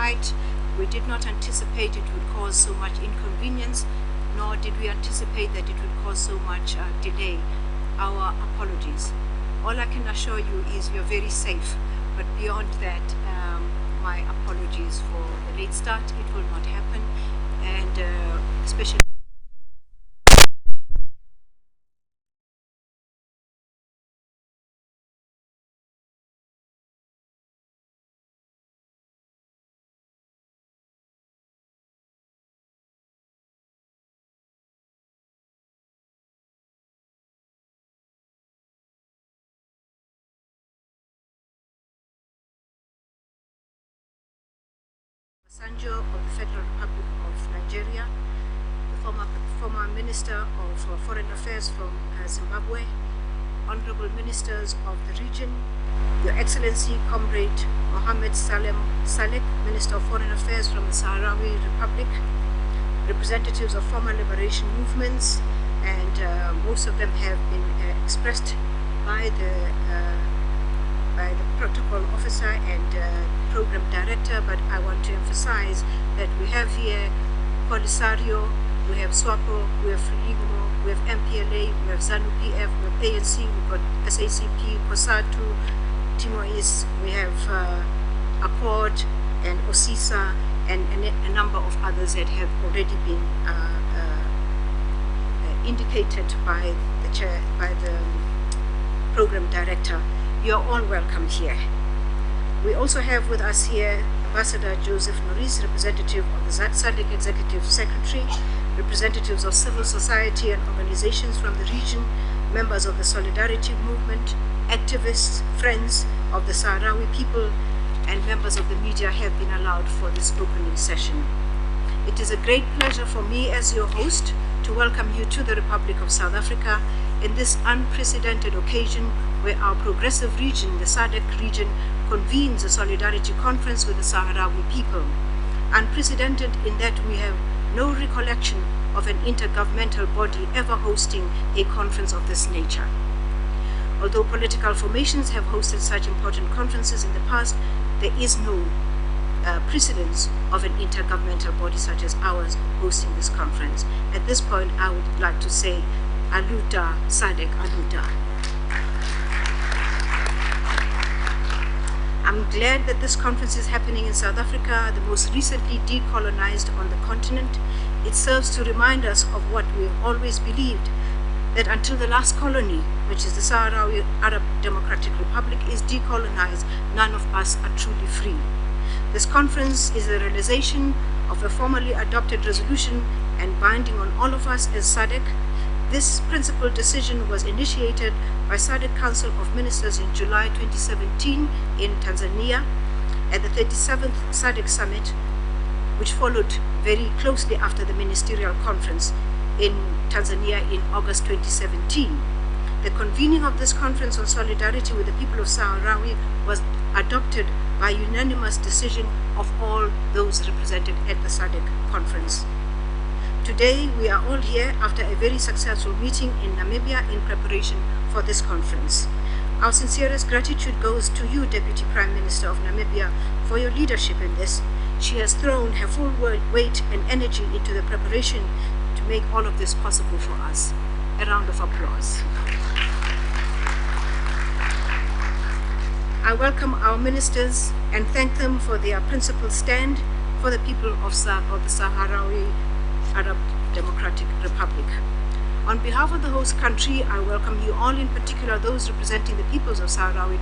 right. We did not anticipate it would cause so much inconvenience, nor did we anticipate that it would cause so much delay. Our apologies. All I can assure you is you're very safe, but beyond that, my apologies for the late start. It will not happen, and especially Sanjo of the Federal Republic of Nigeria, the former Minister of Foreign Affairs from Zimbabwe, Honorable Ministers of the region, Your Excellency Comrade Mohammed Salek, Minister of Foreign Affairs from the Saharawi Republic, representatives of former liberation movements, and most of them have been expressed by the protocol officer and program director, but I want to emphasize that we have here Polisario, we have SWAPO, we have Frelimo, we have MPLA, we have ZANU-PF, we have ANC, we've got SACP, COSATU, Timois, we have Accord and OSISA, and a number of others that have already been indicated by the program director. You are all welcome here. We also have with us here Ambassador Joseph Norris, representative of the SADC Executive Secretary, representatives of civil society and organizations from the region, members of the Solidarity Movement, activists, friends of the Sahrawi people, and members of the media have been allowed for this opening session. It is a great pleasure for me as your host to welcome you to the Republic of South Africa in this unprecedented occasion where our progressive region, the SADC region, convenes a solidarity conference with the Sahrawi people. Unprecedented in that we have no recollection of an intergovernmental body ever hosting a conference of this nature. Although political formations have hosted such important conferences in the past, there is no precedence of an intergovernmental body such as ours hosting this conference. At this point, I would like to say, Aluta SADC, Aluta. I'm glad that this conference is happening in South Africa, the most recently decolonized on the continent. It serves to remind us of what we've always believed, that until the last colony, which is the Saharawi Arab Democratic Republic, is decolonized, none of us are truly free. This conference is a realization of a formally adopted resolution and binding on all of us as SADC. This principal decision was initiated by SADC Council of Ministers in July 2017 in Tanzania at the 37th SADC Summit, which followed very closely after the ministerial conference in Tanzania in August 2017. The convening of this conference on solidarity with the people of Sahrawi was adopted by unanimous decision of all those represented at the SADC conference. Today, we are all here after a very successful meeting in Namibia in preparation for this conference. Our sincerest gratitude goes to you, Deputy Prime Minister of Namibia, for your leadership in this. She has thrown her full weight and energy into the preparation to make all of this possible for us. A round of applause. I welcome our ministers and thank them for their principled stand for the people of the Saharawi Arab Democratic Republic. On behalf of the host country, I welcome you all, in particular those representing the peoples of Saharawi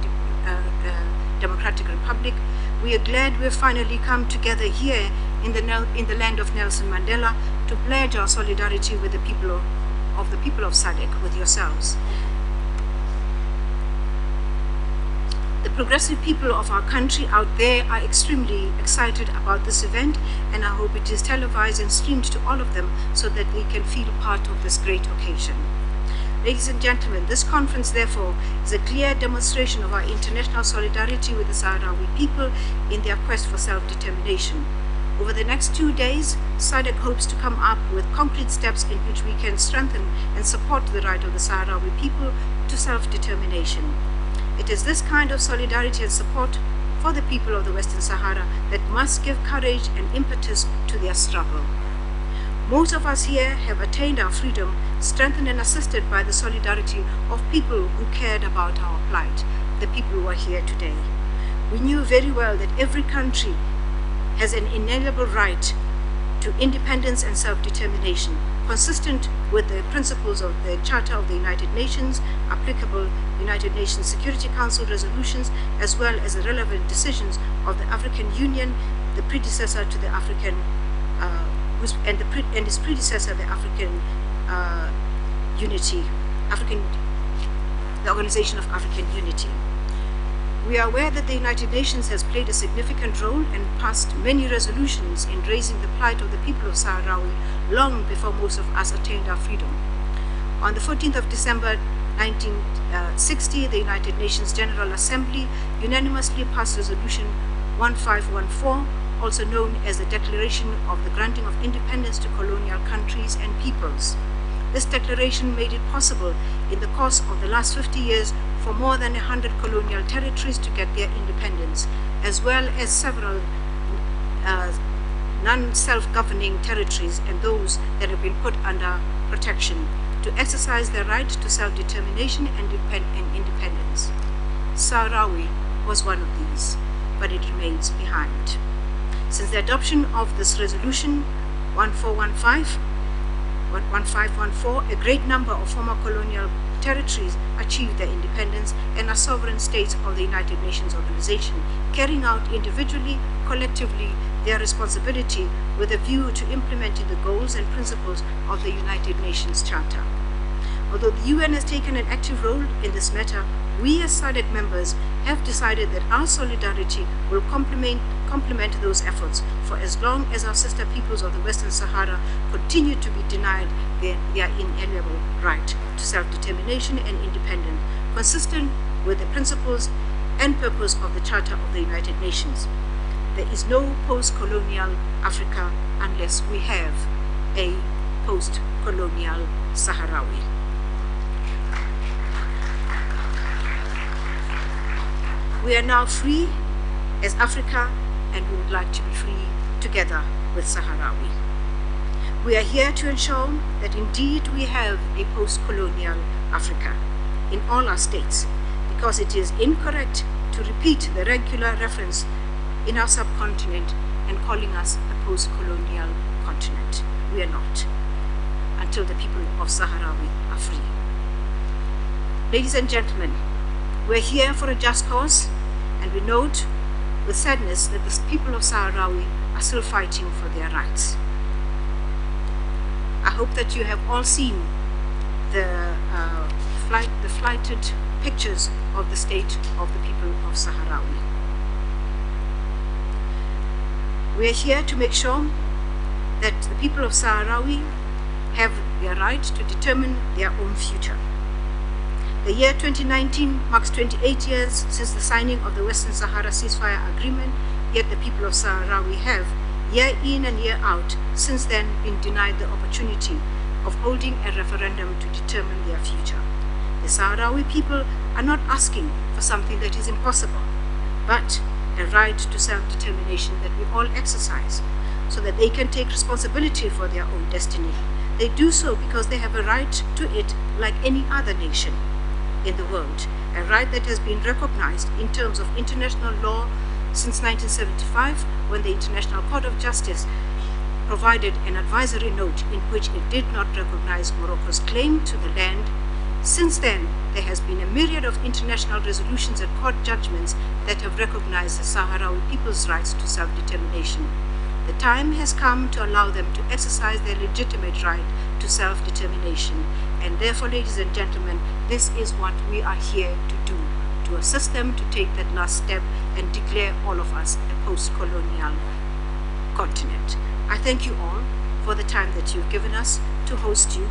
Democratic Republic. We are glad we've finally come together here in the land of Nelson Mandela to pledge our solidarity with the people of SADC, with yourselves. The progressive people of our country out there are extremely excited about this event, and I hope it is televised and streamed to all of them so that they can feel part of this great occasion. Ladies and gentlemen, this conference therefore is a clear demonstration of our international solidarity with the Sahrawi people in their quest for self-determination. Over the next 2 days, SADC hopes to come up with concrete steps in which we can strengthen and support the right of the Sahrawi people to self-determination. It is this kind of solidarity and support for the people of the Western Sahara that must give courage and impetus to their struggle. Most of us here have attained our freedom, strengthened and assisted by the solidarity of people who cared about our plight, the people who are here today. We knew very well that every country has an inalienable right to independence and self-determination, consistent with the principles of the Charter of the United Nations, applicable United Nations Security Council resolutions, as well as the relevant decisions of the African Union, the predecessor to the African and its predecessor, the African Unity, the Organization of African Unity. We are aware that the United Nations has played a significant role and passed many resolutions in raising the plight of the people of Saharawi long before most of us attained our freedom. On the 14th of December 1960, the United Nations General Assembly unanimously passed Resolution 1514, also known as the Declaration of the Granting of Independence to Colonial Countries and Peoples. This declaration made it possible in the course of the last 50 years for more than 100 colonial territories to get their independence, as well as several non-self-governing territories and those that have been put under protection to exercise their right to self-determination and independence. Sahrawi was one of these, but it remains behind. Since the adoption of this resolution 1514, a great number of former colonial territories achieved their independence and are sovereign states of the United Nations Organization, carrying out individually, collectively, their responsibility with a view to implementing the goals and principles of the United Nations Charter. Although the UN has taken an active role in this matter, we as SADC members have decided that our solidarity will complement those efforts for as long as our sister peoples of the Western Sahara continue to be denied their inalienable right to self-determination and independence, consistent with the principles and purpose of the Charter of the United Nations. There is no post-colonial Africa unless we have a post-colonial Sahrawi. We are now free as Africa, and we would like to be free together with Sahrawi. We are here to ensure that indeed we have a post-colonial Africa in all our states, because it is incorrect to repeat the regular reference in our subcontinent and calling us a post-colonial continent. We are not, until the people of Sahrawi are free. Ladies and gentlemen, we're here for a just cause, and we note with sadness that the people of Sahrawi are still fighting for their rights. I hope that you have all seen the flighted pictures of the state of the people of Sahrawi. We are here to make sure that the people of Sahrawi have their right to determine their own future. The year 2019 marks 28 years since the signing of the Western Sahara ceasefire agreement, yet the people of Sahrawi have, year in and year out, since then been denied the opportunity of holding a referendum to determine their future. The Sahrawi people are not asking for something that is impossible, but a right to self-determination that we all exercise, so that they can take responsibility for their own destiny. They do so because they have a right to it like any other nation in the world, a right that has been recognized in terms of international law since 1975, when the International Court of Justice provided an advisory note in which it did not recognize Morocco's claim to the land. Since then, there has been a myriad of international resolutions and court judgments that have recognized the Sahrawi people's rights to self-determination. The time has come to allow them to exercise their legitimate right to self-determination. And therefore, ladies and gentlemen, this is what we are here to do, to assist them to take that last step and declare all of us a post-colonial continent. I thank you all for the time that you've given us to host you,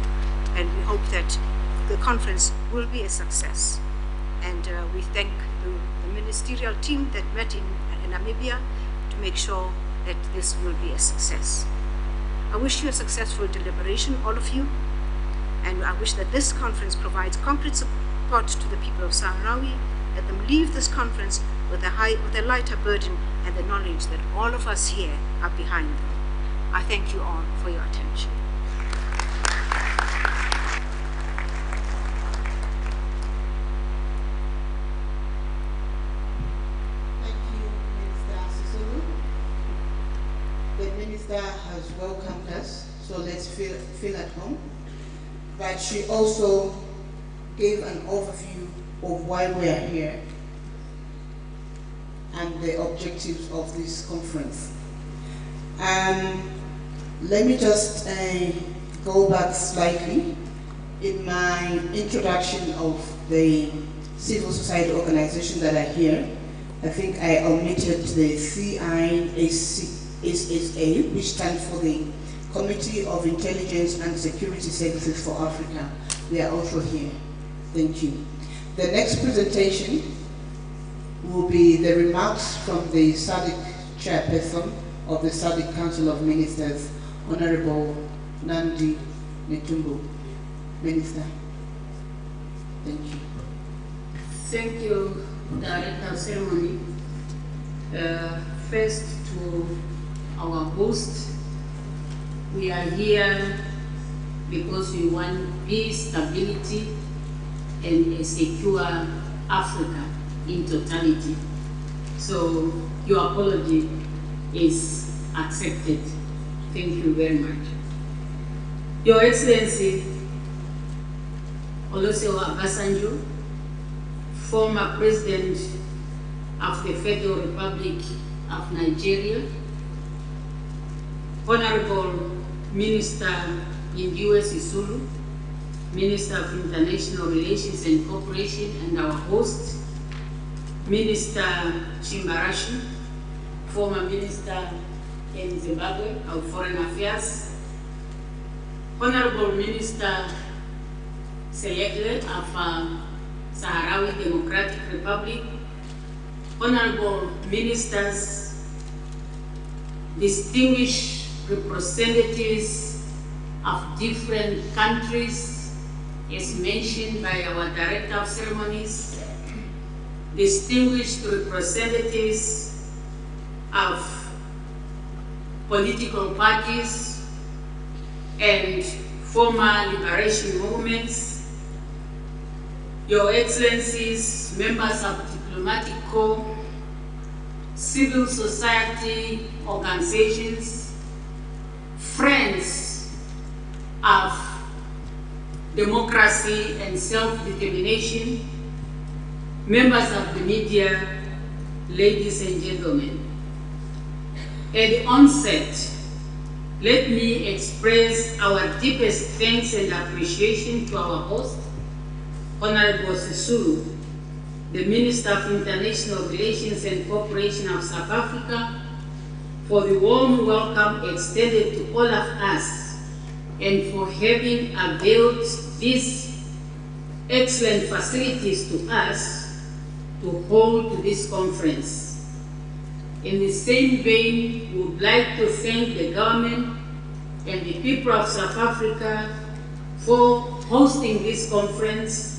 and we hope that the conference will be a success. And we thank the ministerial team that met in Namibia to make sure that this will be a success. I wish you a successful deliberation, all of you, and I wish that this conference provides concrete support to the people of Sahrawi. Let them leave this conference with a lighter burden and the knowledge that all of us here are behind them. I thank you all for your attention. Thank you, Minister Sisulu. The Minister has welcomed us, so let's feel at home. But she also gave an overview of why we are here and the objectives of this conference. Let me just go back slightly. In my introduction of the civil society organization that are here, I think I omitted the CISSA, which stands for the Committee of Intelligence and Security Services for Africa. They are also here. Thank you. The next presentation will be the remarks from the SADC chairperson of the SADC Council of Ministers, Honorable Nandi Netumbo. Minister, thank you. Thank you, Director of Ceremony. First to our host, we are here because we want peace, stability, and a secure Africa in totality. So your apology is accepted. Thank you very much. Your Excellency, Olusegun Obasanjo, former President of the Federal Republic of Nigeria, Honorable Minister Indiwe Sisulu, Minister of International Relations and Cooperation, and our host, Minister Chimbarashi, former Minister in Zimbabwe of Foreign Affairs, Honorable Minister Selegle of Saharawi Democratic Republic, Honorable Ministers, distinguished representatives of different countries, as mentioned by our Director of Ceremonies, distinguished representatives of political parties and former liberation movements, Your Excellencies, members of diplomatic corps, civil society organizations, friends of democracy and self-determination, members of the media, ladies and gentlemen. At the onset, let me express our deepest thanks and appreciation to our host, Honorable Sisulu, the Minister of International Relations and Cooperation of South Africa, for the warm welcome extended to all of us and for having availed these excellent facilities to us to hold this conference. In the same vein, we would like to thank the government and the people of South Africa for hosting this conference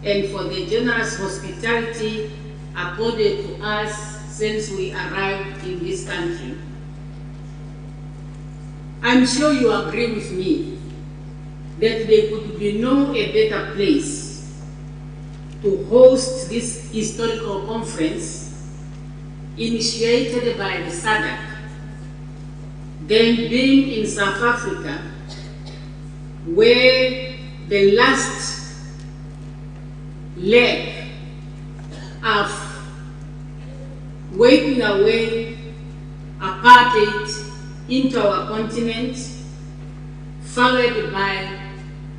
and for the generous hospitality accorded to us since we arrived in this country. I'm sure you agree with me that there could be no better place to host this historical conference initiated by the SADC than being in South Africa, where the last leg of wiping away apartheid into our continent, followed by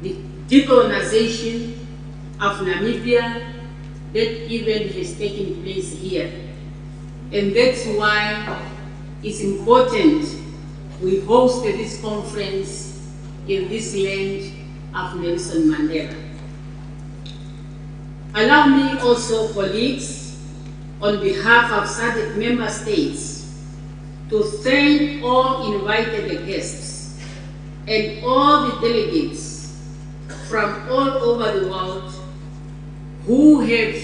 the decolonization of Namibia that even has taken place here. And that's why it's important we host this conference in this land of Nelson Mandela. Allow me also, colleagues, on behalf of SADC member states, to thank all invited guests and all the delegates from all over the world who have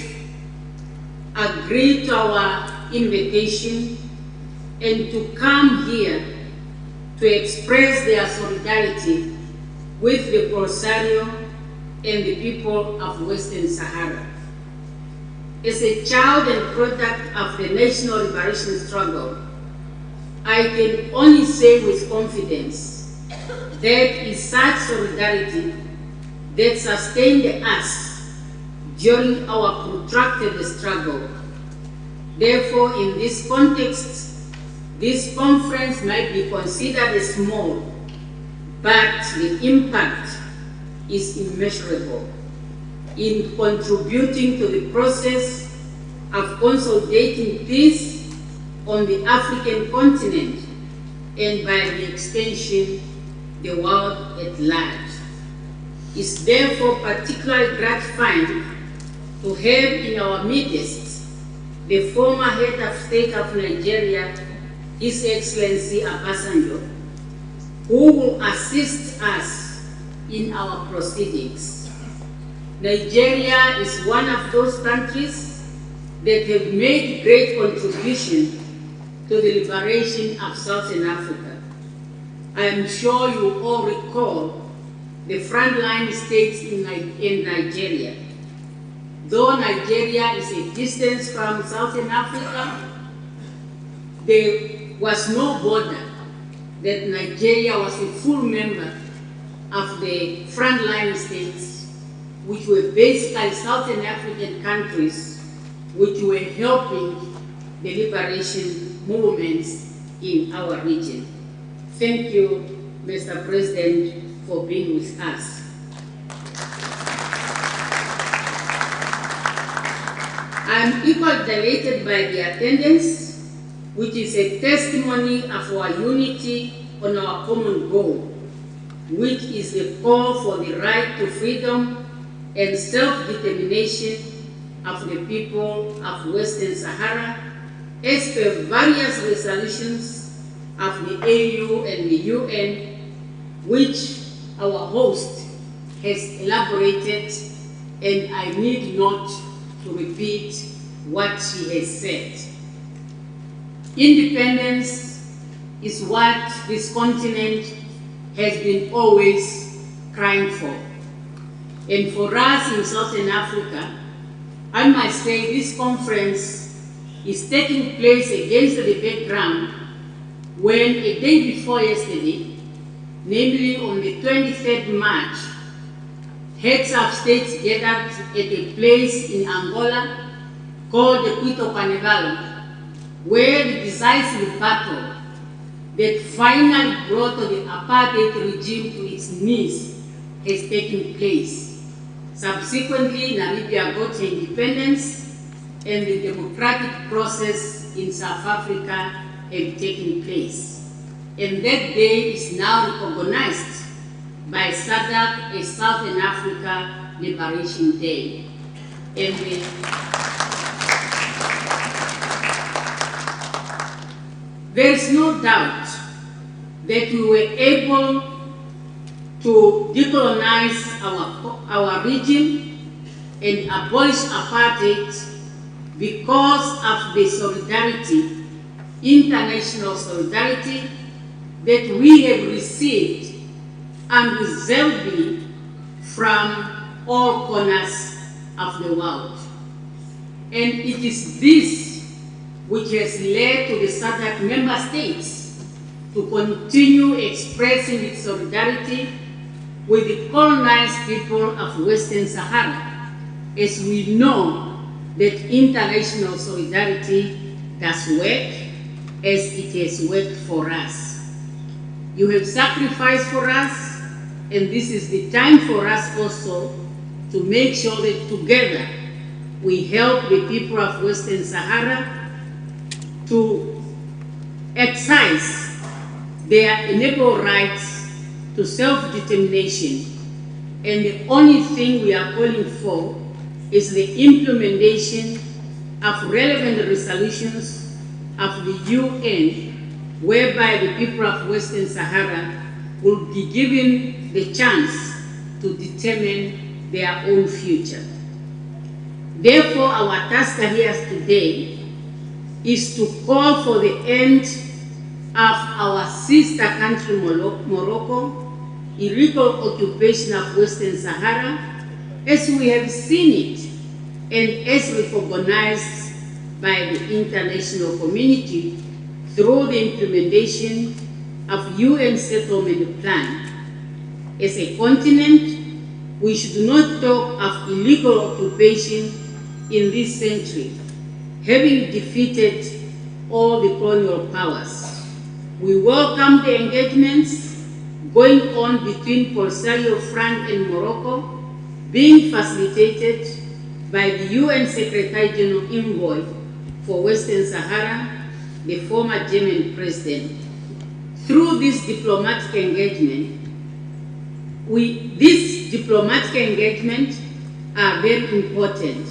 agreed to our invitation and to come here to express their solidarity with the Polisario and the people of Western Sahara. As a child and product of the national liberation struggle, I can only say with confidence that it's such solidarity that sustained us during our protracted struggle. Therefore, in this context, this conference might be considered small, but the impact is immeasurable in contributing to the process of consolidating peace on the African continent and by the extension, the world at large. It's therefore particularly gratifying to have in our midst the former head of state of Nigeria, His Excellency Obasanjo, who will assist us in our proceedings. Nigeria is one of those countries that have made great contribution to the liberation of Southern Africa. I am sure you all recall the frontline states in Nigeria. Though Nigeria is a distance from Southern Africa, there was no border that Nigeria was a full member of the frontline states, which were basically Southern African countries which were helping the liberation movements in our region. Thank you, Mr. President, for being with us. I'm equally delighted by the attendance, which is a testimony of our unity on our common goal, which is the call for the right to freedom and self-determination of the people of Western Sahara, as per various resolutions of the AU and the UN, which our host has elaborated, and I need not to repeat what she has said. Independence is what this continent has been always crying for. And for us in Southern Africa, I must say this conference is taking place against the background when a day before yesterday, namely on the 23rd March, heads of states gathered at a place in Angola called the Quito Carnival, where the decisive battle that finally brought the apartheid regime to its knees has taken place. Subsequently, Namibia got independence and the democratic process in South Africa have taken place. And that day is now recognized by SADC as Southern Africa Liberation Day. And there is no doubt that we were able to decolonize our region and abolish apartheid because of the solidarity, international solidarity, that we have received unreservedly from all corners of the world. And it is this which has led to the SADC member states to continue expressing its solidarity with the colonized people of Western Sahara, as we know that international solidarity does work as it has worked for us. You have sacrificed for us, and this is the time for us also to make sure that together we help the people of Western Sahara to exercise their inalienable rights to self-determination. And the only thing we are calling for is the implementation of relevant resolutions of the UN, whereby the people of Western Sahara will be given the chance to determine their own future. Therefore, our task here today is to call for the end of our sister country Morocco illegal occupation of Western Sahara as we have seen it and as recognized by the international community through the implementation of UN settlement plan. As a continent, we should not talk of illegal occupation in this century, having defeated all the colonial powers. We welcome the engagements going on between Polisario Front and Morocco, being facilitated by the UN Secretary General Envoy for Western Sahara, the former German president. Through this diplomatic engagement, these diplomatic engagements are very important,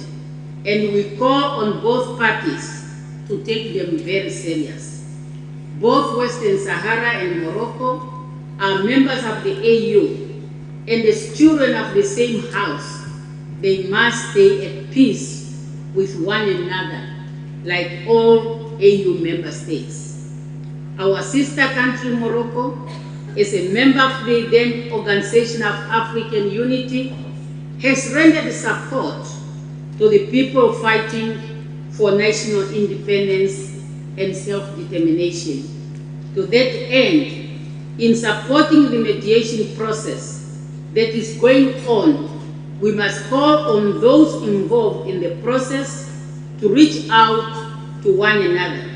and we call on both parties to take them very serious. Both Western Sahara and Morocco are members of the AU, and as children of the same house, they must stay at peace with one another, like all AU member states. Our sister country, Morocco, as a member of the then Organization of African Unity, has rendered support to the people fighting for national independence and self-determination. To that end, in supporting the mediation process that is going on, we must call on those involved in the process to reach out to one another,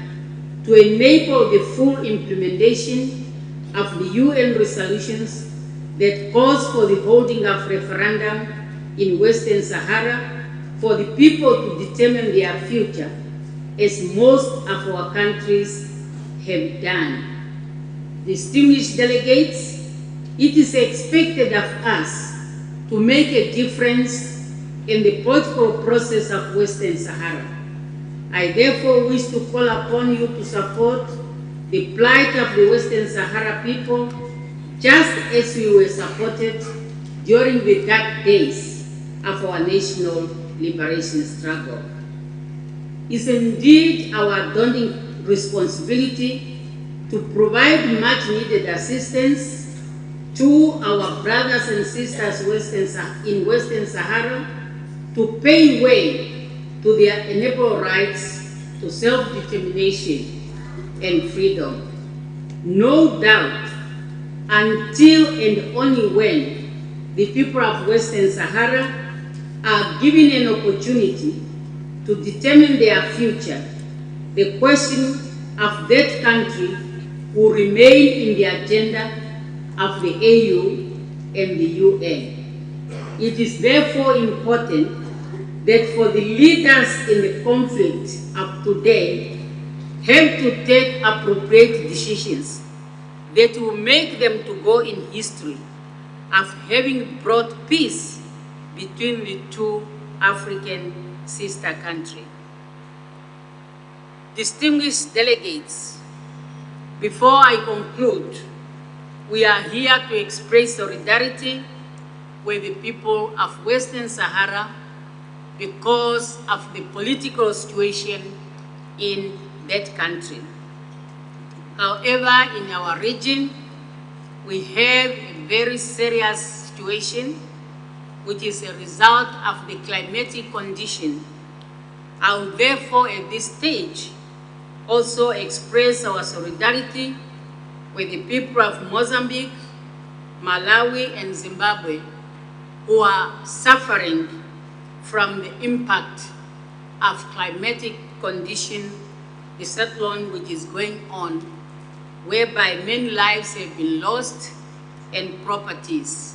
to enable the full implementation of the UN resolutions that calls for the holding of referendum in Western Sahara for the people to determine their future, as most of our countries have done. Distinguished delegates, it is expected of us to make a difference in the political process of Western Sahara. I therefore wish to call upon you to support the plight of the Western Sahara people, just as we were supported during the dark days of our national liberation struggle. It's indeed our daunting responsibility to provide much needed assistance to our brothers and sisters in Western Sahara to pay way to their inalienable rights to self-determination and freedom. No doubt, until and only when the people of Western Sahara are given an opportunity to determine their future, the question of that country will remain in the agenda of the AU and the UN. It is therefore important that for the leaders in the conflict of today have to take appropriate decisions that will make them to go in history of having brought peace between the two African sister countries. Distinguished delegates, before I conclude, we are here to express solidarity with the people of Western Sahara because of the political situation in that country. However, in our region, we have a very serious situation which is a result of the climatic condition. I will therefore at this stage also express our solidarity with the people of Mozambique, Malawi, and Zimbabwe who are suffering from the impact of climatic condition, the cyclone which is going on, whereby many lives have been lost and properties.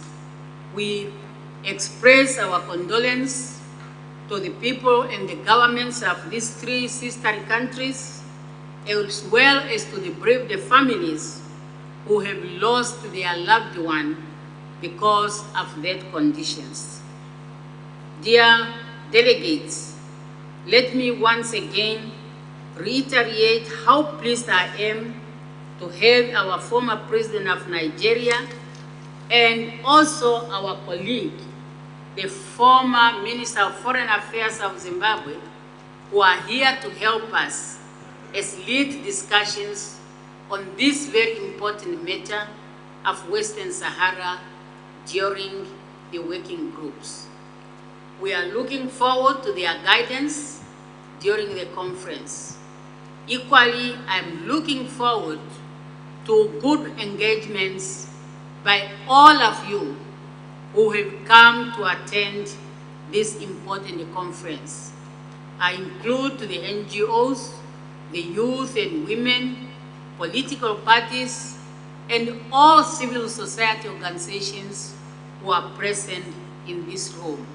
We express our condolence to the people and the governments of these three sister countries, as well as to the families who have lost their loved one because of that conditions. Dear delegates, let me once again reiterate how pleased I am to have our former president of Nigeria and also our colleague, the former Minister of Foreign Affairs of Zimbabwe, who are here to help us as lead discussions on this very important matter of Western Sahara during the working groups. We are looking forward to their guidance during the conference. Equally, I'm looking forward to good engagements by all of you who have come to attend this important conference. I include the NGOs, the youth and women, political parties, and all civil society organizations who are present in this room.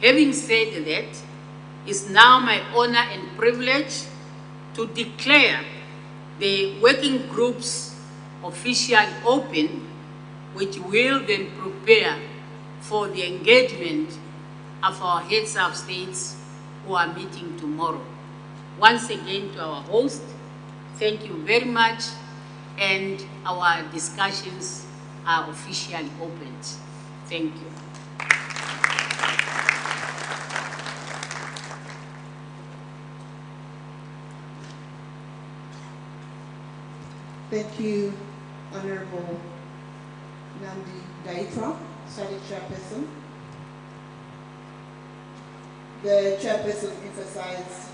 Having said that, it's now my honor and privilege to declare the working groups officially open, which will then prepare for the engagement of our heads of states who are meeting tomorrow. Once again, to our host, thank you very much, and our discussions are officially opened. Thank you. Thank you, Honorable Nandi Daitra, SADC Chairperson. The Chairperson emphasized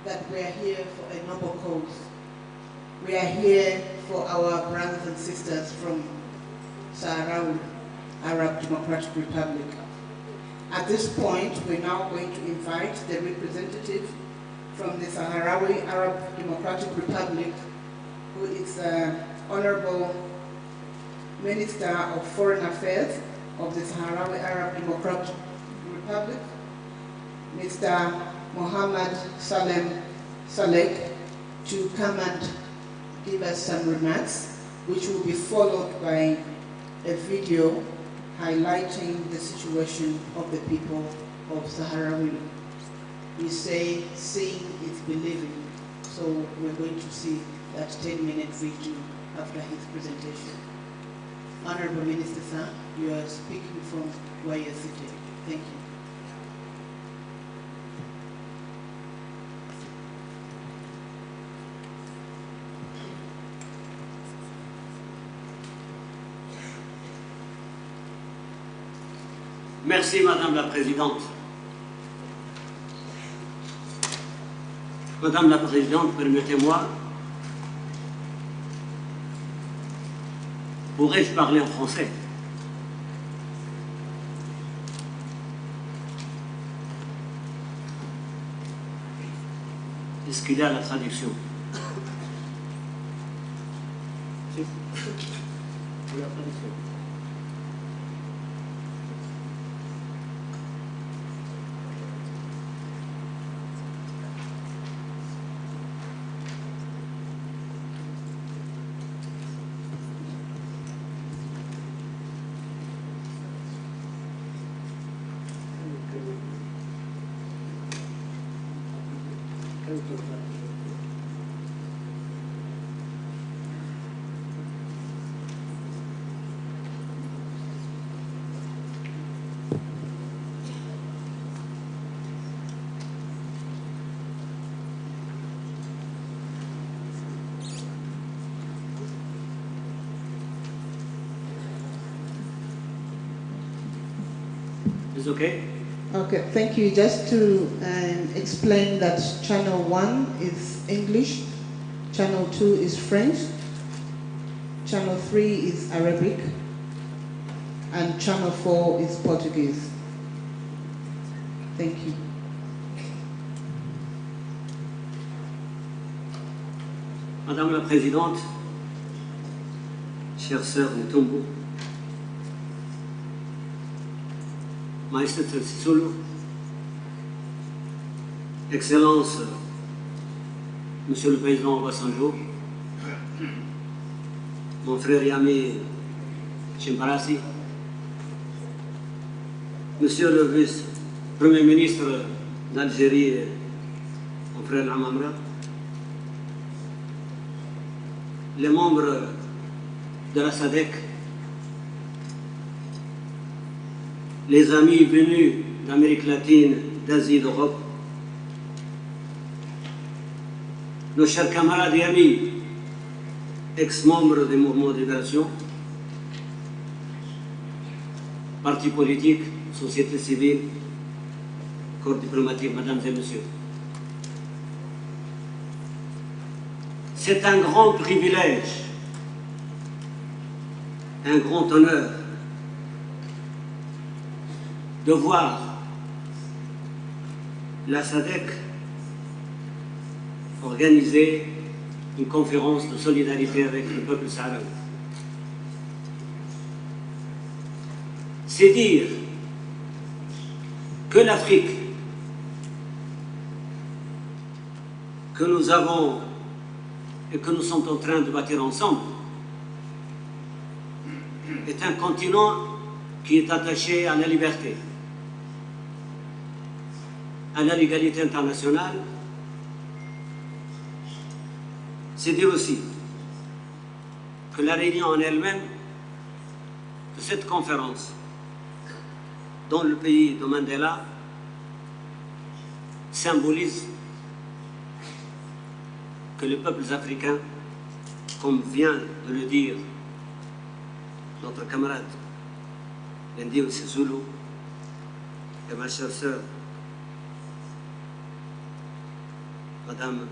that we are here for a noble cause. We are here for our brothers and sisters from Saharawi Arab Democratic Republic. At this point, we're now going to invite the representative from the Saharawi Arab Democratic Republic, who is Honorable Minister of Foreign Affairs of the Saharawi Arab Democratic Republic, Mr. Mohammed Saleh, to come and give us some remarks, which will be followed by a video highlighting the situation of the people of Saharawi. We say, seeing is believing, so we're going to see that 10-minute video after his presentation. Honorable Minister, sir, you are speaking from where you're seated. Thank you. Merci, Madame la Présidente. Madame la Présidente, permettez-moi, pourrais-je parler en français? Est-ce qu'il y a la traduction? Si. La traduction. Is okay? Okay, thank you. Just to explain that channel 1 is English, channel 2 is French, channel 3 is Arabic, and channel 4 is Portuguese. Thank you. Madame la Présidente, chère sœur Mutombo, Maître Sisulu, Excellence, Monsieur le Président Obasanjo, mon frère et ami Chimparasi, Monsieur le Vice-Premier ministre d'Algérie, mon frère Amamra, les membres de la SADC, les amis venus d'Amérique latine, d'Asie, d'Europe, nos chers camarades et amis, ex-membres des mouvements de libération, partis politiques, société civile, corps diplomatique, mesdames et messieurs. C'est un grand privilège, un grand honneur de voir la SADC organiser une conférence de solidarité avec le peuple sahraoui. C'est dire que l'Afrique que nous avons et que nous sommes en train de bâtir ensemble est un continent qui est attaché à la liberté, à la légalité internationale. C'est dire aussi que la réunion en elle-même de cette conférence dans le pays de Mandela symbolise que les peuples africains, comme vient de le dire notre camarade Ndio Sisulu et ma chère sœur, Madame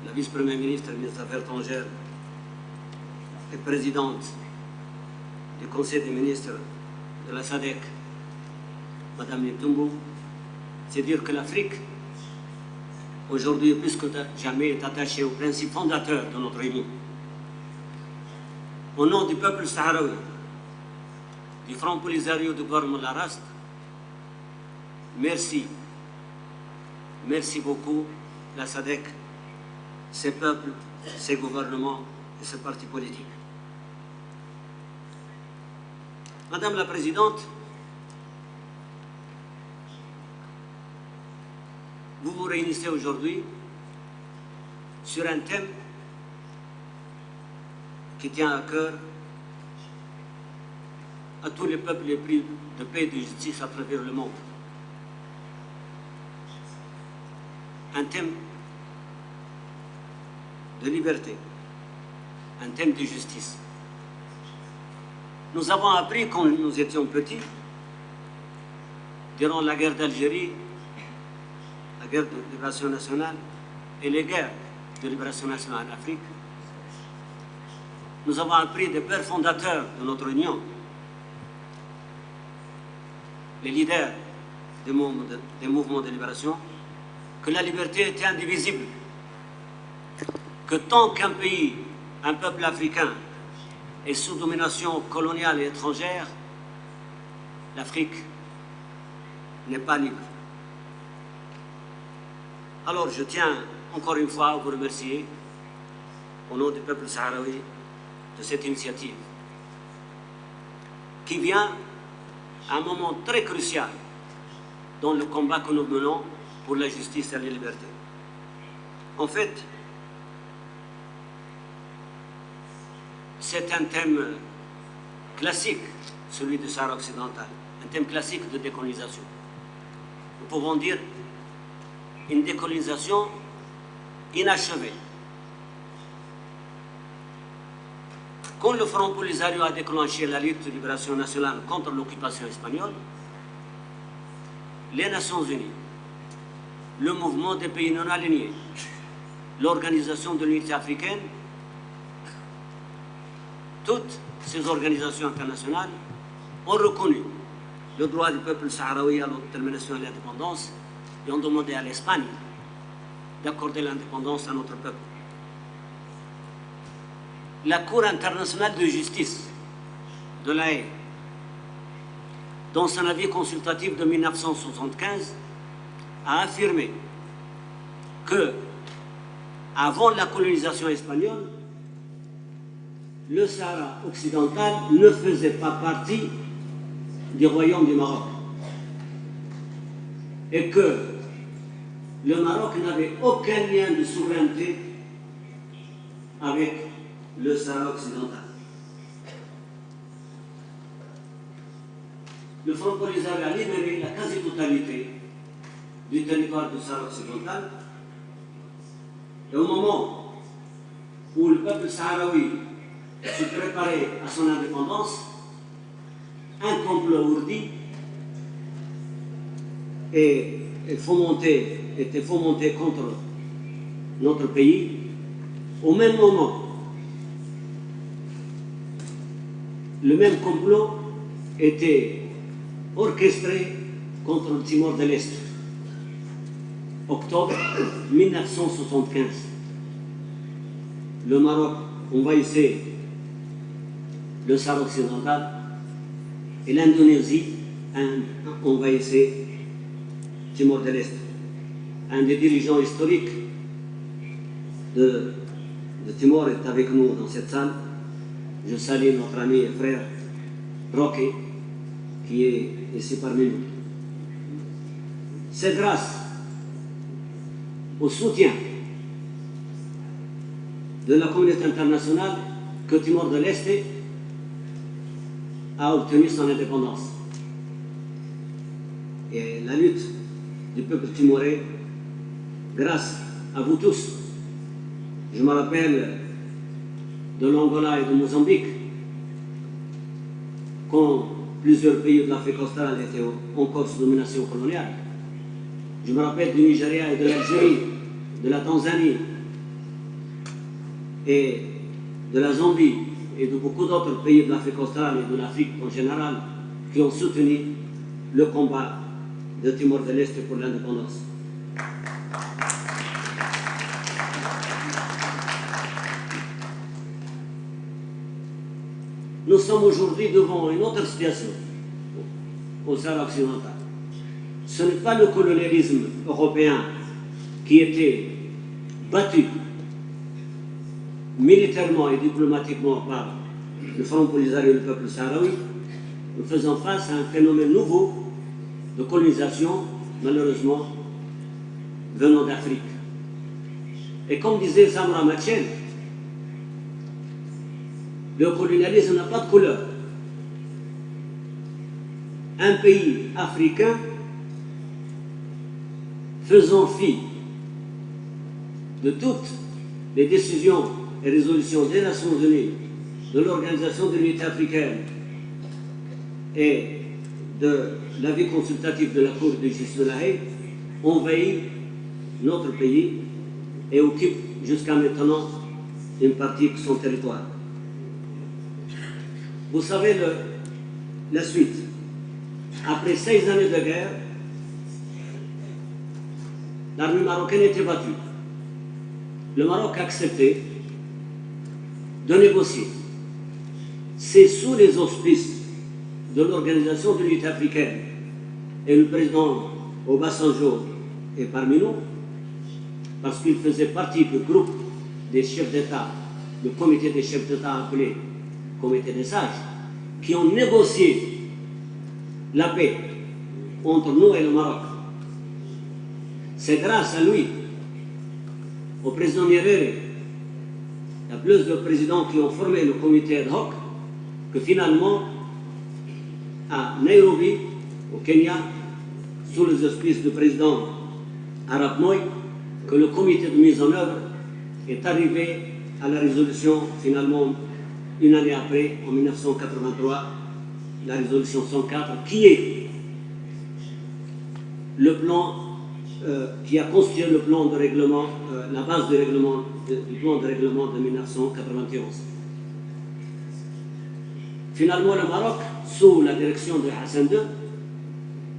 la vice-première ministre des Affaires étrangères et présidente du Conseil des ministres de la SADC, Madame Ntumbu, c'est dire que l'Afrique, aujourd'hui plus que jamais, est attachée aux principes fondateurs de notre union. Au nom du peuple saharaoui, du Front Polisario du gouvernement de la RAST, merci. Merci beaucoup, la SADC, ses peuples, ses gouvernements et ses partis politiques. Madame la Présidente, vous vous réunissez aujourd'hui sur un thème qui tient à cœur à tous les peuples épris de paix et de justice à travers le monde. Un thème de liberté, un thème de justice. Nous avons appris quand nous étions petits, durant la guerre d'Algérie, la guerre de libération nationale et les guerres de libération nationale en Afrique, nous avons appris des pères fondateurs de notre union, les leaders des mouvements de libération, que la liberté était indivisible, que tant qu'un pays, un peuple africain est sous domination coloniale et étrangère, l'Afrique n'est pas libre. Alors je tiens encore une fois à vous remercier au nom du peuple sahraoui de cette initiative qui vient à un moment très crucial dans le combat que nous menons pour la justice et la liberté. En fait, c'est un thème classique, celui du Sahara occidental, un thème classique de décolonisation. Nous pouvons dire une décolonisation inachevée. Quand le Front Polisario a déclenché la lutte de libération nationale contre l'occupation espagnole, les Nations Unies, le mouvement des pays non alignés, l'Organisation de l'Unité africaine, toutes ces organisations internationales ont reconnu le droit du peuple sahraoui à l'autodétermination et à l'indépendance et ont demandé à l'Espagne d'accorder l'indépendance à notre peuple. La Cour internationale de justice de La Haye, dans son avis consultatif de 1975, a affirmé que, avant la colonisation espagnole, le Sahara occidental ne faisait pas partie du royaume du Maroc et que le Maroc n'avait aucun lien de souveraineté avec le Sahara occidental. le Front Polisario a libéré la quasi-totalité du territoire du Sahara occidental. Et au moment où le peuple sahraoui se préparait à son indépendance, un complot ourdi était fomenté contre notre pays. Au même moment, le même complot était orchestré contre le Timor de l'Est. Octobre 1975. Le Maroc envahissait le Sahara occidental et l'Indonésie envahissait Timor de l'Est. Un des dirigeants historiques de Timor est avec nous dans cette salle. Je salue notre ami et frère Roque, qui est ici parmi nous. C'est grâce au soutien de la communauté internationale que Timor de l'Est a obtenu son indépendance. Et la lutte du peuple timorais, grâce à vous tous. Je me rappelle de l'Angola et de Mozambique, quand plusieurs pays de l'Afrique australe étaient encore sous domination coloniale. Je me rappelle du Nigeria et de l'Algérie, de la Tanzanie et de la Zambie et de beaucoup d'autres pays de l'Afrique australe et de l'Afrique en général qui ont soutenu le combat de Timor de l'Est pour l'indépendance. Nous sommes aujourd'hui devant une autre situation au Sahara occidental. Ce n'est pas le colonialisme européen qui était battu militairement et diplomatiquement par le Front Polisario et le peuple sahraoui. Nous faisons face à un phénomène nouveau de colonisation, malheureusement, venant d'Afrique. Et comme disait Samra Machel, le colonialisme n'a pas de couleur. Un pays africain faisant fi de toutes les décisions et résolutions des Nations Unies, de l'Organisation de l'Unité africaine et de l'avis consultatif de la Cour de justice de la Haye, envahit notre pays et occupe jusqu'à maintenant une partie de son territoire. Vous savez la suite. Après 16 années de guerre, l'armée marocaine était battue. Le Maroc a accepté de négocier. C'est sous les auspices de l'Organisation de l'Unité africaine et le président Obasanjo est parmi nous, parce qu'il faisait partie du groupe des chefs d'État, le comité des chefs d'État appelé comité des sages, qui ont négocié la paix entre nous et le Maroc. C'est grâce à lui, au président Nyerere, il y a plus de présidents qui ont formé le comité ad hoc, que finalement, à Nairobi, au Kenya, sous les auspices du président Arap Moi, que le comité de mise en œuvre est arrivé à la résolution, finalement, une année après, en 1983, la résolution 104, qui est le plan qui a constitué le plan de règlement, la base du plan de règlement de 1991. Finalement, le Maroc, sous la direction de Hassan II,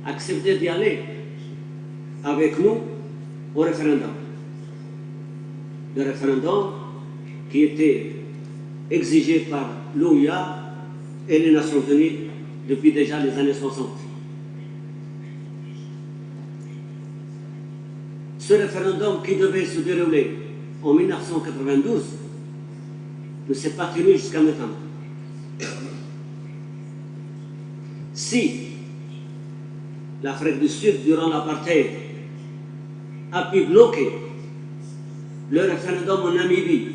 a accepté d'y aller avec nous au référendum. Le référendum qui était exigé par l'OUA et les Nations Unies depuis déjà les années 60. Ce référendum qui devait se dérouler en 1992 ne s'est pas tenu jusqu'à maintenant. Si l'Afrique du Sud, durant l'apartheid, a pu bloquer le référendum en Namibie,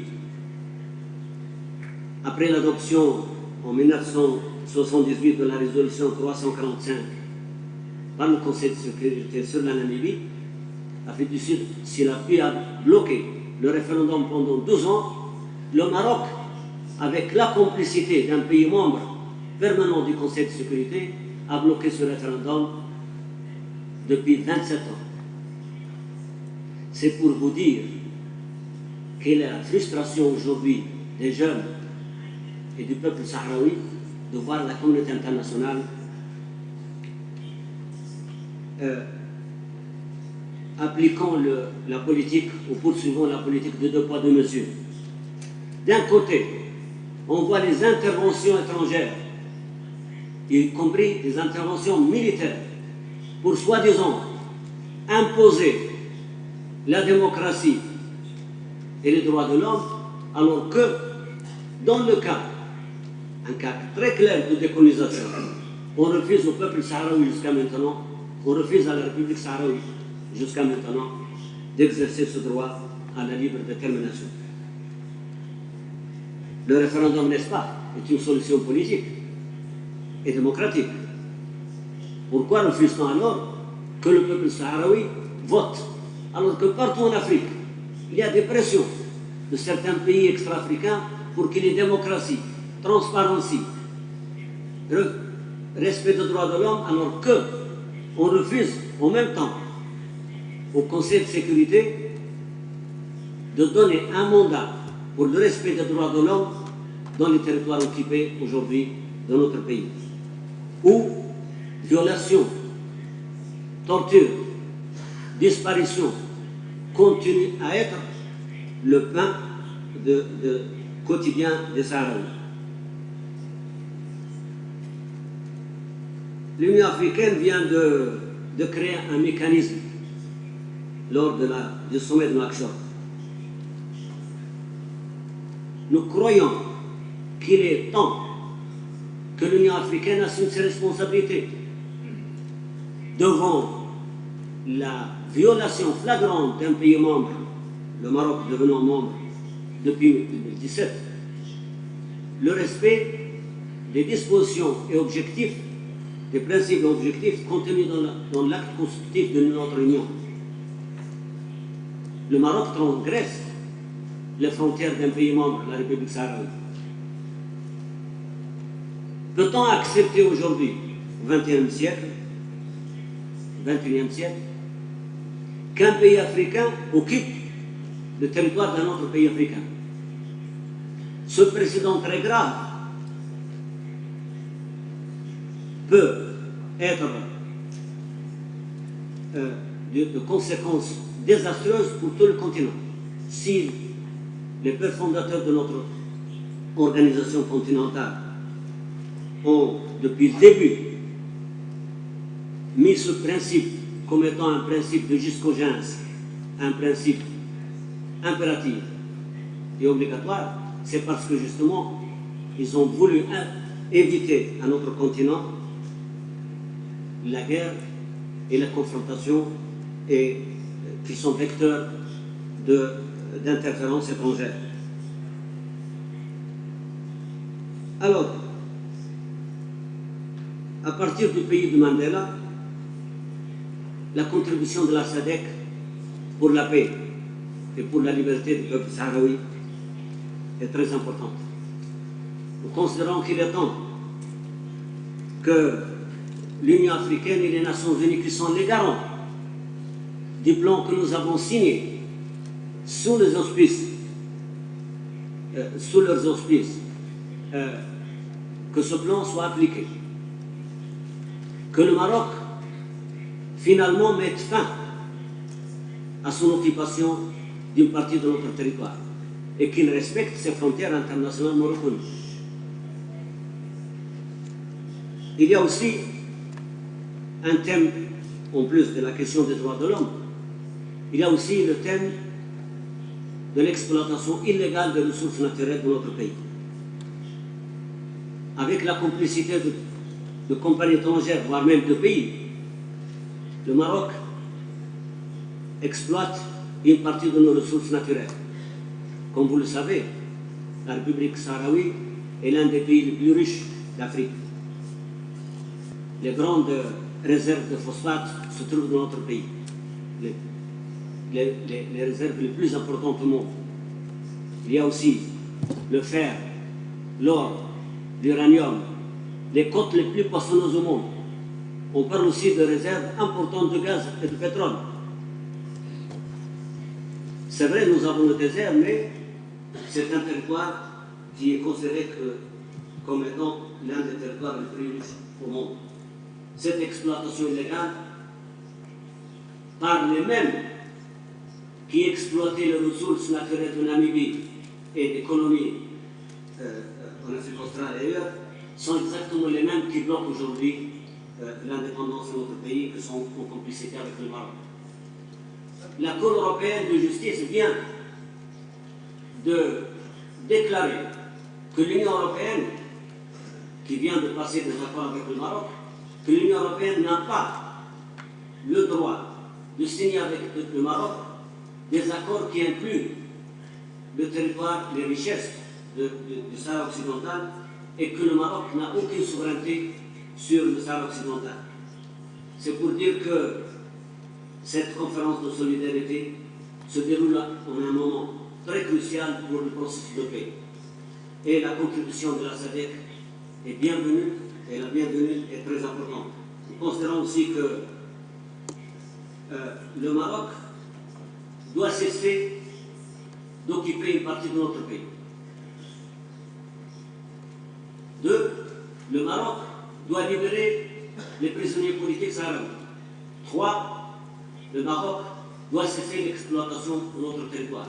après l'adoption en 1993 78 de la résolution 345 par le Conseil de sécurité sur la Namibie, l'Afrique du Sud, s'il a pu bloquer le référendum pendant 12 ans, le Maroc, avec la complicité d'un pays membre permanent du Conseil de sécurité, a bloqué ce référendum depuis 27 ans. C'est pour vous dire quelle est la frustration aujourd'hui des jeunes et du peuple sahraoui de voir la communauté internationale appliquant la politique ou poursuivant la politique de deux poids, deux mesures. D'un côté, on voit les interventions étrangères, y compris des interventions militaires, pour soi-disant imposer la démocratie et les droits de l'homme, alors que, dans le cas, un cas très clair de décolonisation, on refuse au peuple sahraoui jusqu'à maintenant, on refuse à la République sahraoui jusqu'à maintenant d'exercer ce droit à la libre détermination. Le référendum, n'est-ce pas, est une solution politique et démocratique. Pourquoi refuse-t-on alors que le peuple sahraoui vote, alors que partout en Afrique, il y a des pressions de certains pays extra-africains pour qu'il y ait démocratie, transparence, respect des droits de l'homme, alors qu'on refuse en même temps au Conseil de sécurité de donner un mandat pour le respect des droits de l'homme dans les territoires occupés aujourd'hui de notre pays, où violation, torture, disparition continuent à être le pain quotidien des Sahraouis. L'Union africaine vient de créer un mécanisme lors du sommet de Nouakchott. Nous croyons qu'il est temps que l'Union africaine assume ses responsabilités devant la violation flagrante d'un pays membre, le Maroc devenant membre depuis 2017, le respect des dispositions et objectifs, des principes et objectifs contenus dans l'acte constitutif de notre Union. Le Maroc transgresse les frontières d'un pays membre, la République sahraoui. Peut-on accepter aujourd'hui, au XXIe siècle, qu'un pays africain occupe le territoire d'un autre pays africain? Ce précédent très grave peut être de conséquences désastreuses pour tout le continent si les pères fondateurs de notre organisation continentale ont, depuis le début, mis ce principe comme étant un principe de jusqu'au-gens, un principe impératif et obligatoire, c'est parce que justement, ils ont voulu éviter à notre continent la guerre et la confrontation qui sont vecteurs d'interférences étrangères. Alors, à partir du pays de Mandela, la contribution de la SADC pour la paix et pour la liberté du peuple sahraoui est très importante. Nous considérons qu'il est temps que l'Union africaine et les Nations unies, qui sont les garants du plan que nous avons signé sous leurs auspices, que ce plan soit appliqué. Que le Maroc finalement mette fin à son occupation d'une partie de notre territoire et qu'il respecte ses frontières internationalement reconnues. Il y a aussi un thème, en plus de la question des droits de l'homme, il y a aussi le thème de l'exploitation illégale des ressources naturelles de notre pays. Avec la complicité de compagnies étrangères, voire même de pays, le Maroc exploite une partie de nos ressources naturelles. Comme vous le savez, la République sahraoui est l'un des pays les plus riches d'Afrique. les grandes réserves de phosphate se trouvent dans notre pays. Les réserves les plus importantes au monde. Il y a aussi le fer, l'or, l'uranium, les côtes les plus poissonneuses au monde. On parle aussi de réserves importantes de gaz et de pétrole. C'est vrai, nous avons le désert, mais c'est un territoire qui est considéré comme étant l'un des territoires les plus riches au monde. Cette exploitation illégale par les mêmes qui exploitaient les ressources naturelles de Namibie et des colonies en Afrique australe et ailleurs, sont exactement les mêmes qui bloquent aujourd'hui l'indépendance de notre pays, qui sont en complicité avec le Maroc. La Cour européenne de justice vient de déclarer que l'Union européenne, qui vient de passer des accords avec le Maroc, que l'Union européenne n'a pas le droit de signer avec le Maroc des accords qui incluent le territoire, les richesses du Sahara occidental, et que le Maroc n'a aucune souveraineté sur le Sahara occidental. C'est pour dire que cette conférence de solidarité se déroule en un moment très crucial pour le processus de paix. Et la contribution de la SADC est bienvenue, et la bienvenue est très importante. Nous considérons aussi que le Maroc doit cesser d'occuper une partie de notre pays. 2. Le Maroc doit libérer les prisonniers politiques sahraouis. 3. Le Maroc doit cesser l'exploitation de notre territoire,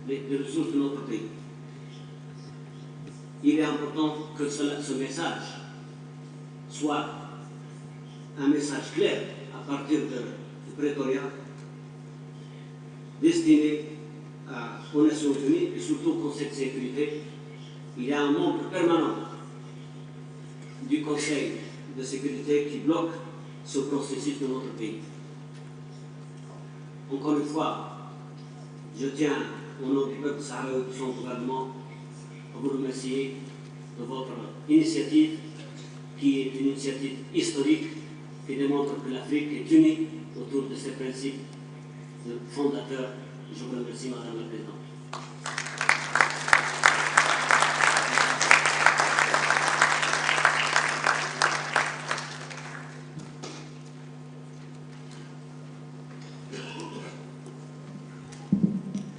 des ressources de notre pays. Il est important que ce message soit un message clair à partir de Pretoria, destiné aux Nations Unies et surtout au Conseil de sécurité. Il y a un membre permanent du Conseil de sécurité qui bloque ce processus de notre pays. Encore une fois, je tiens, au nom du peuple sahraoui et de son gouvernement, à vous remercier de votre initiative, qui est une initiative historique, qui démontre que l'Afrique est unie autour de ses principes fondateurs. Je vous remercie, Madame la Présidente.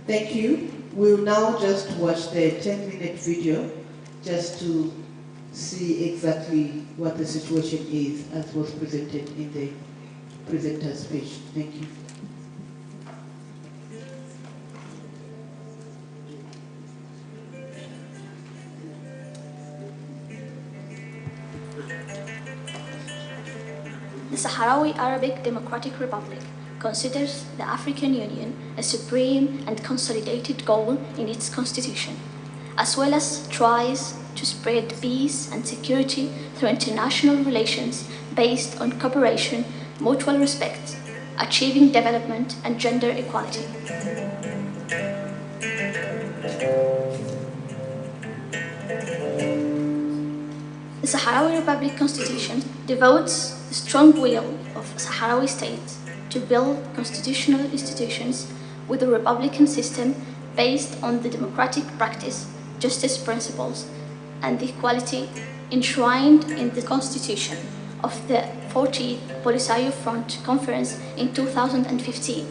Thank you. We'll now just watch the 10-minute video just to see exactly what the situation is as was presented in the presenter's speech. Thank you. The Saharawi Arab Democratic Republic considers the African Union a supreme and consolidated goal in its constitution, as well as tries to spread peace and security through international relations based on cooperation, mutual respect, achieving development and gender equality. The Saharawi Republic Constitution devotes the strong will of Sahrawi states to build constitutional institutions with a republican system based on the democratic practice, justice principles, and the equality enshrined in the Constitution of the 40th Polisario Front Conference in 2015.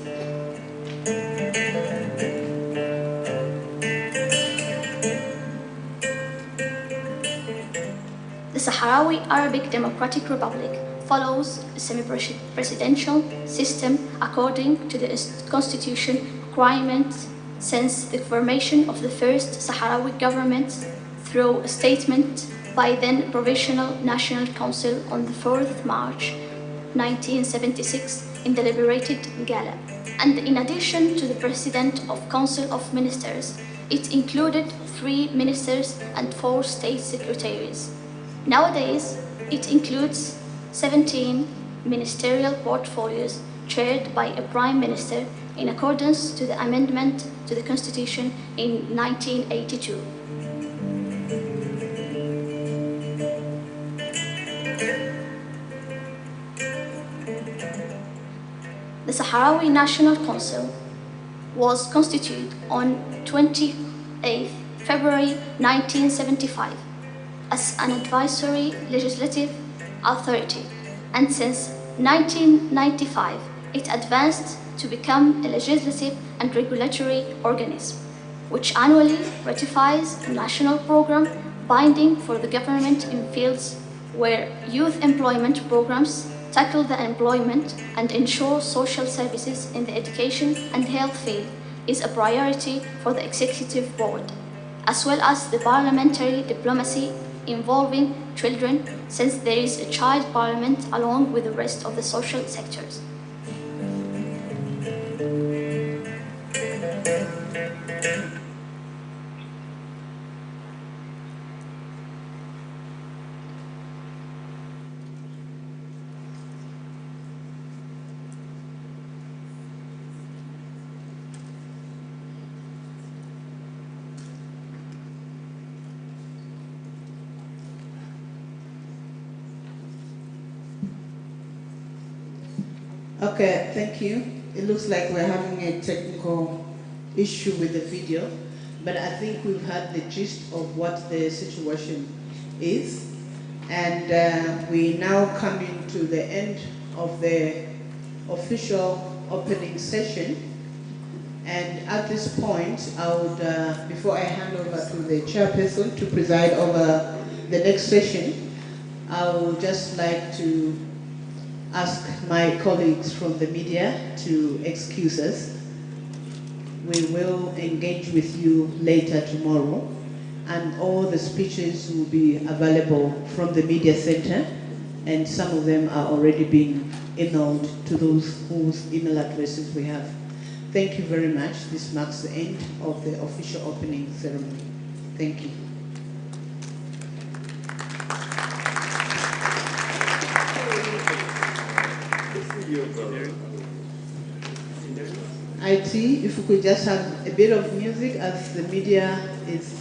The Sahrawi Arab Democratic Republic follows a semi-presidential system according to the Constitution requirements since the formation of the first Sahrawi government through a statement by then Provisional National Council on the 4th March 1976 in the Liberated Gala. And in addition to the President of Council of Ministers, it included 3 ministers and 4 state secretaries. Nowadays, it includes 17 ministerial portfolios chaired by a prime minister in accordance to the amendment to the Constitution in 1982. Sahrawi National Council was constituted on 28 February 1975 as an advisory legislative authority, and since 1995 it advanced to become a legislative and regulatory organism, which annually ratifies a national program binding for the government in fields where youth employment programs tackle the employment and ensure social services in the education and health field is a priority for the executive board, as well as the parliamentary diplomacy involving children, since there is a child parliament along with the rest of the social sectors. Okay, thank you. It looks like we're having a technical issue with the video, but I think we've had the gist of what the situation is. And we now come into the end of the official opening session. And at this point, I would, before I hand over to the chairperson to preside over the next session, I would just like to ask my colleagues from the media to excuse us. We will engage with you later tomorrow, and all the speeches will be available from the media center, and some of them are already being emailed to those whose email addresses we have. Thank you very much. This marks the end of the official opening ceremony. Thank you. IT, if we could just have a bit of music as the media is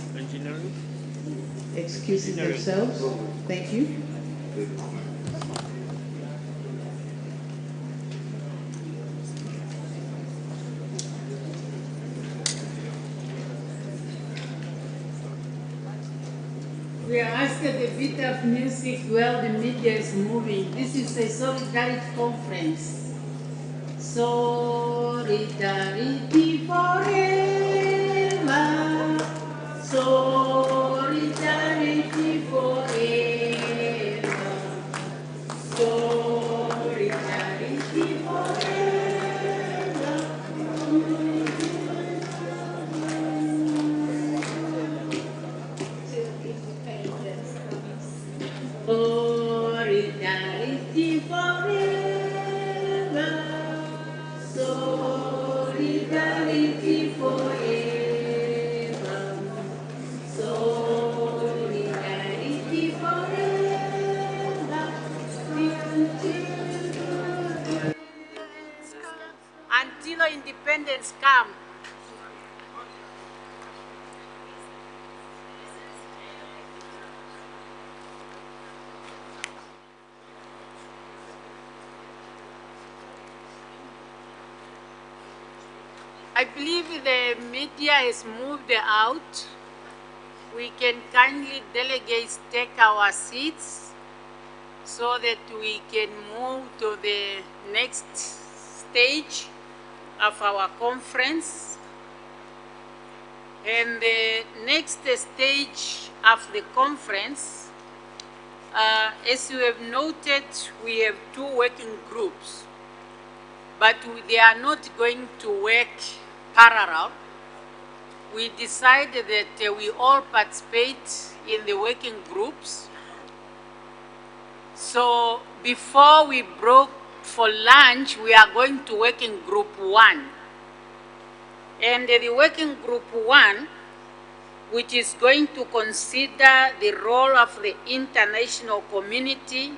excusing themselves. Thank you. We are asked a bit of music while the media is moving. This is a solidarity conference. Solidarity forever. Solidarity forever. Solidarity forever. Solidarity forever. Solidarity forever. Solidarity forever. Until independence comes. I believe the media is moved out. We can kindly delegates take our seats so that we can move to the next stage of our conference. And the next stage of the conference, as you have noted, we have two working groups, but they are not going to work parallel. We decided that we all participate in the working groups. So before we broke for lunch, we are going to working group 1. And the working group 1, which is going to consider the role of the international community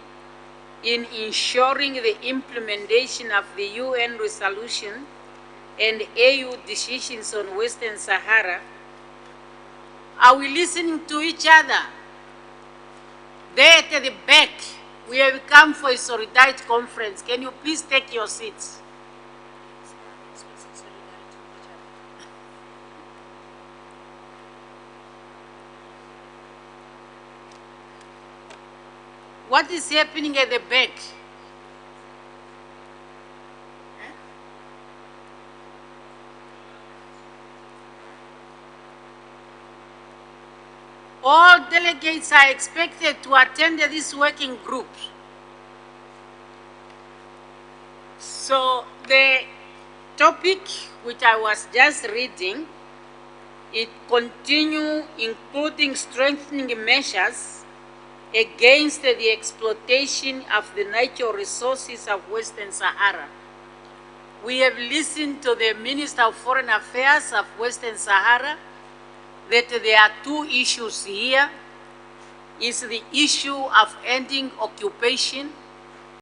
in ensuring the implementation of the UN resolution and AU decisions on Western Sahara. Are we listening to each other? There at the back, we have come for a solidarity conference. Can you please take your seats? What is happening at the back? All delegates are expected to attend this working group. So the topic which I was just reading, it continues including strengthening measures against the exploitation of the natural resources of Western Sahara. We have listened to the Minister of Foreign Affairs of Western Sahara that there are two issues here. Is the issue of ending occupation